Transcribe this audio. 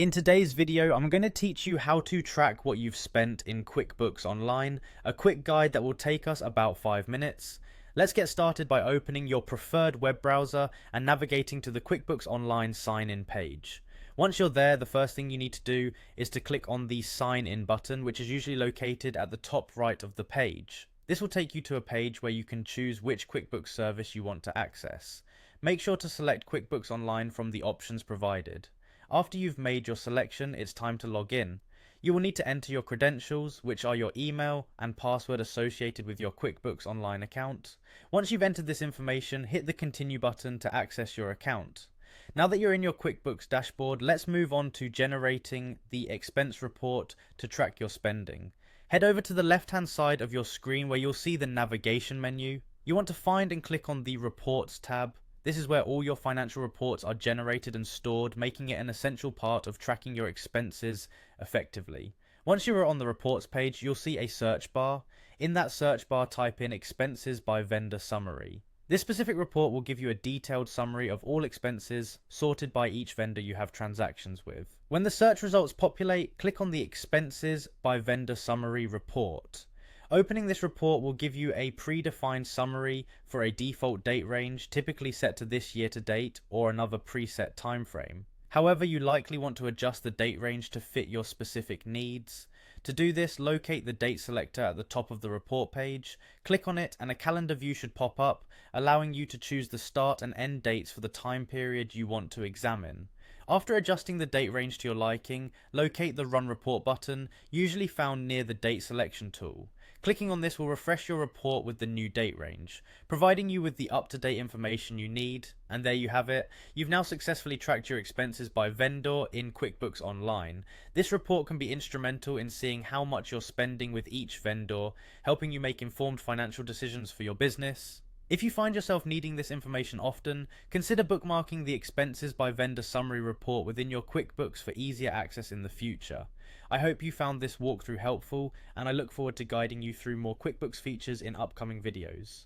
In today's video, I'm going to teach you how to track what you've spent in QuickBooks Online, a quick guide that will take us about 5 minutes. Let's get started by opening your preferred web browser and navigating to the QuickBooks Online sign-in page. Once you're there, the first thing you need to do is to click on the sign in button, which is usually located at the top right of the page. This will take you to a page where you can choose which QuickBooks service you want to access. Make sure to select QuickBooks Online from the options provided. After you've made your selection, it's time to log in. You will need to enter your credentials, which are your email and password associated with your QuickBooks Online account. Once you've entered this information, hit the continue button to access your account. Now that you're in your QuickBooks dashboard, let's move on to generating the expense report to track your spending. Head over to the left-hand side of your screen where you'll see the navigation menu. You want to find and click on the Reports tab. This is where all your financial reports are generated and stored, making it an essential part of tracking your expenses effectively. Once you are on the reports page, you'll see a search bar. In that search bar, type in expenses by vendor summary. This specific report will give you a detailed summary of all expenses, sorted by each vendor you have transactions with. When the search results populate, click on the expenses by vendor summary report. Opening this report will give you a predefined summary for a default date range, typically set to this year to date or another preset time frame. However, you likely want to adjust the date range to fit your specific needs. To do this, locate the date selector at the top of the report page, click on it, and a calendar view should pop up, allowing you to choose the start and end dates for the time period you want to examine. After adjusting the date range to your liking, locate the Run Report button, usually found near the Date Selection tool. Clicking on this will refresh your report with the new date range, providing you with the up-to-date information you need. And there you have it. You've now successfully tracked your expenses by vendor in QuickBooks Online. This report can be instrumental in seeing how much you're spending with each vendor, helping you make informed financial decisions for your business. If you find yourself needing this information often, consider bookmarking the expenses by vendor summary report within your QuickBooks for easier access in the future. I hope you found this walkthrough helpful, and I look forward to guiding you through more QuickBooks features in upcoming videos.